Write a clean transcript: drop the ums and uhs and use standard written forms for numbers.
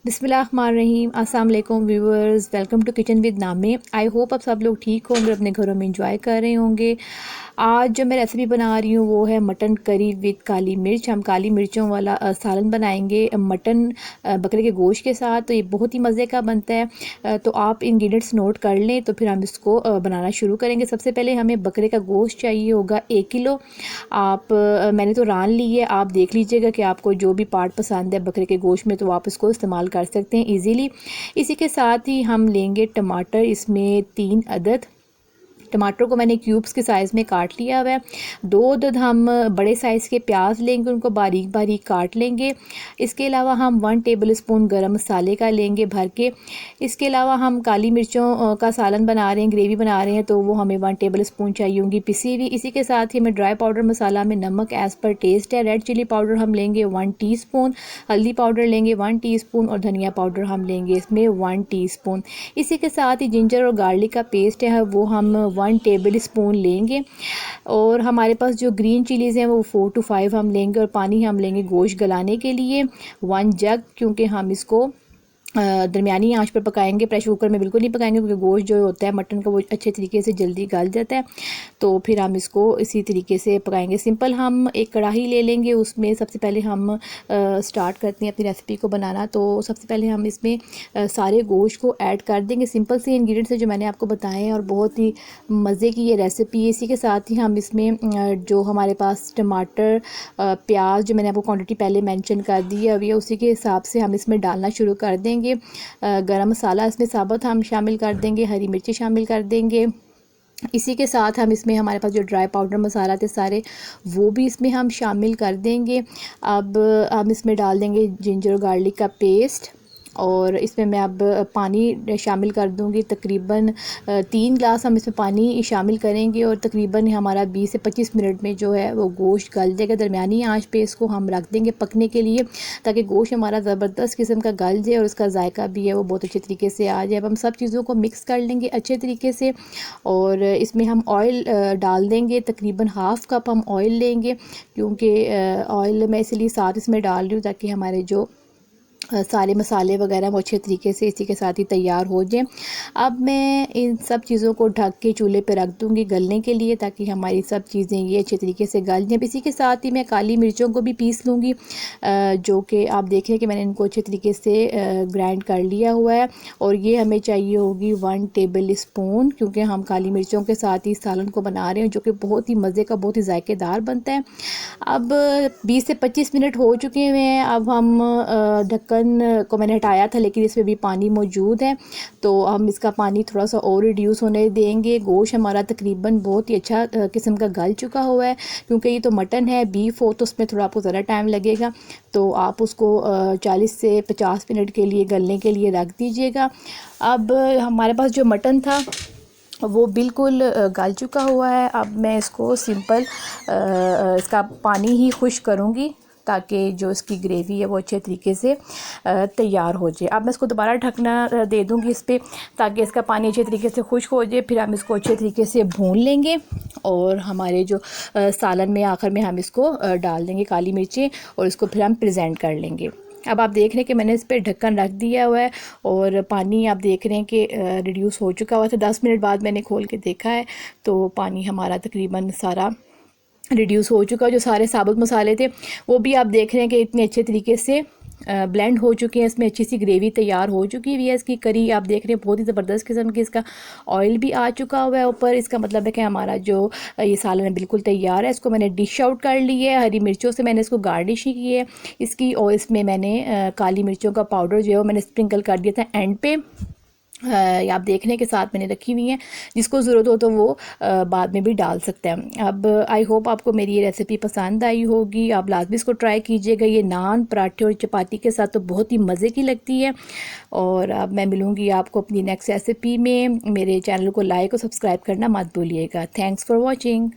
बिस्मिल्लाहिर्रहमानिर्रहीम। अस्सलाम वालेकुम viewers, welcome to kitchen with नामे। आई होप आप सब लोग ठीक होंगे, अपने घरों में इंजॉय कर रहे होंगे। आज जो मैं रेसिपी बना रही हूँ वो है मटन करी विद काली मिर्च। हम काली मिर्चों वाला सालन बनाएंगे मटन बकरे के गोश्त के साथ। तो ये बहुत ही मज़े का बनता है। तो आप इंग्रेडिएंट्स नोट कर लें तो फिर हम इसको बनाना शुरू करेंगे। सबसे पहले हमें बकरे का गोश्त चाहिए होगा 1 किलो। मैंने तो रान ली है, आप देख लीजिएगा कि आपको जो भी पार्ट पसंद है बकरे के गोश्त में तो आप इसको इस्तेमाल कर सकते हैं इजीली। इसी के साथ ही हम लेंगे टमाटर, इसमें 3 अदद टमाटर को मैंने क्यूब्स के साइज़ में काट लिया हुआ है। 2 अदद हम बड़े साइज़ के प्याज लेंगे, उनको बारीक बारीक काट लेंगे। इसके अलावा हम 1 टेबल स्पून गरम मसाले का लेंगे भर के। इसके अलावा हम काली मिर्चों का सालन बना रहे हैं, ग्रेवी बना रहे हैं, तो वो हमें 1 टेबल स्पून चाहिए होंगी पिसी हुई। इसी के साथ ही हमें ड्राई पाउडर मसाला में नमक एज़ पर टेस्ट है। रेड चिली पाउडर हम लेंगे 1 टीस्पून, हल्दी पाउडर लेंगे 1 टीस्पून और धनिया पाउडर हम लेंगे इसमें 1 टीस्पून। इसी के साथ ही जिंजर और गार्लिक का पेस्ट है वो हम 1 टेबल स्पून लेंगे। और हमारे पास जो ग्रीन चिलीज़ हैं वो 4 to 5 हम लेंगे। और पानी हम लेंगे गोश्त गलाने के लिए 1 जग, क्योंकि हम इसको दरमियानी आंच पर पकाएंगे। प्रेशर कुकर में बिल्कुल नहीं पकाएंगे क्योंकि गोश्त जो होता है मटन का वो अच्छे तरीके से जल्दी गल जाता है। तो फिर हम इसको इसी तरीके से पकाएंगे। सिंपल हम एक कढ़ाई ले लेंगे, उसमें सबसे पहले हम स्टार्ट करते हैं अपनी रेसिपी को बनाना। तो सबसे पहले हम इसमें सारे गोश्त को ऐड कर देंगे। सिंपल से इंग्रेडिएंट्स है जो मैंने आपको बताए हैं और बहुत ही मज़े की ये रेसिपी है। इसी के साथ ही हम इसमें जो हमारे पास टमाटर प्याज जो मैंने आपको क्वांटिटी पहले मेंशन कर दी है अभी, उसी के हिसाब से हम इसमें डालना शुरू कर देंगे। गरम मसाला इसमें साबुत हम शामिल कर देंगे, हरी मिर्ची शामिल कर देंगे। इसी के साथ हम इसमें हमारे पास जो ड्राई पाउडर मसाला थे सारे वो भी इसमें हम शामिल कर देंगे। अब हम इसमें डाल देंगे जिंजर और गार्लिक का पेस्ट। और इसमें मैं अब पानी शामिल कर दूंगी, तकरीबन 3 गिलास हम इसमें पानी शामिल करेंगे। और तकरीबन हमारा 20 से 25 मिनट में जो है वो गोश्त गल जाएगा। दरमियानी आंच पे इसको हम रख देंगे पकने के लिए, ताकि गोश्त हमारा ज़बरदस्त किस्म का गल जाए और उसका जायका भी है वो बहुत अच्छे तरीके से आ जाए। अब हम सब चीज़ों को मिक्स कर लेंगे अच्छे तरीके से। और इसमें हम ऑयल डाल देंगे, तकरीबन ½ कप हम ऑयल लेंगे, क्योंकि ऑयल मैं इसलिए साथ इसमें डाल रही हूँ ताकि हमारे जो सारे मसाले वगैरह वो अच्छे तरीके से इसी के साथ ही तैयार हो जाए। अब मैं इन सब चीज़ों को ढक के चूल्हे पे रख दूँगी गलने के लिए, ताकि हमारी सब चीज़ें ये अच्छे तरीके से गल जाएँ। इसी के साथ ही मैं काली मिर्चों को भी पीस लूँगी, जो कि आप देख रहे हैं कि मैंने इनको अच्छे तरीके से ग्राइंड कर लिया हुआ है। और ये हमें चाहिए होगी 1 टेबल स्पून, क्योंकि हम काली मिर्चों के साथ ही सालन को बना रहे हैं जो कि बहुत ही मज़े का, बहुत ही जायकेदार बनता है। अब 20 से 25 मिनट हो चुके हैं। अब हम ढक्कन को मैंने हटाया था, लेकिन इसमें भी पानी मौजूद है, तो हम इसका पानी थोड़ा सा और रिड्यूस होने देंगे। गोश्त हमारा तकरीबन बहुत ही अच्छा किस्म का गल चुका हुआ है, क्योंकि ये तो मटन है, बीफ हो तो उसमें थोड़ा आपको ज़रा टाइम लगेगा। तो आप उसको 40 से 50 मिनट के लिए गलने के लिए रख दीजिएगा। अब हमारे पास जो मटन था वो बिल्कुल गल चुका हुआ है। अब मैं इसको सिंपल इसका पानी ही खुश करूँगी, ताकि जो इसकी ग्रेवी है वो अच्छे तरीके से तैयार हो जाए। अब मैं इसको दोबारा ढकना दे दूँगी इस पर, ताकि इसका पानी अच्छे तरीके से खुश्क हो जाए। फिर हम इसको अच्छे तरीके से भून लेंगे और हमारे जो सालन में आखिर में हम इसको डाल देंगे काली मिर्चें, और इसको फिर हम प्रेजेंट कर लेंगे। अब आप देख रहे हैं कि मैंने इस पर ढक्कन रख दिया हुआ है और पानी आप देख रहे हैं कि रिड्यूस हो चुका हुआ था। 10 मिनट बाद मैंने खोल के देखा है तो पानी हमारा तकरीबन सारा रिड्यूस हो चुका है। जो सारे साबुत मसाले थे वो भी आप देख रहे हैं कि इतने अच्छे तरीके से ब्लेंड हो चुके हैं। इसमें अच्छी सी ग्रेवी तैयार हो चुकी हुई है। इसकी करी आप देख रहे हैं बहुत ही ज़बरदस्त किस्म की, इसका ऑयल भी आ चुका हुआ है ऊपर। इसका मतलब है कि हमारा जो ये सालन है बिल्कुल तैयार है। इसको मैंने डिश आउट कर ली है, हरी मिर्चों से मैंने इसको गार्निश ही की है इसकी। और इसमें मैंने काली मिर्चों का पाउडर जो है वो मैंने स्प्रिंकल कर दिया था एंड पे। आप देखने के साथ मैंने रखी हुई हैं, जिसको ज़रूरत हो तो वो बाद में भी डाल सकते हैं। अब आई होप आपको मेरी ये रेसिपी पसंद आई होगी। आप लाजमी इसको ट्राई कीजिएगा। ये नान, पराठे और चपाती के साथ तो बहुत ही मज़े की लगती है। और अब मैं मिलूँगी आपको अपनी नेक्स्ट रेसिपी में। मेरे चैनल को लाइक और सब्सक्राइब करना मत भूलिएगा। Thanks for watching.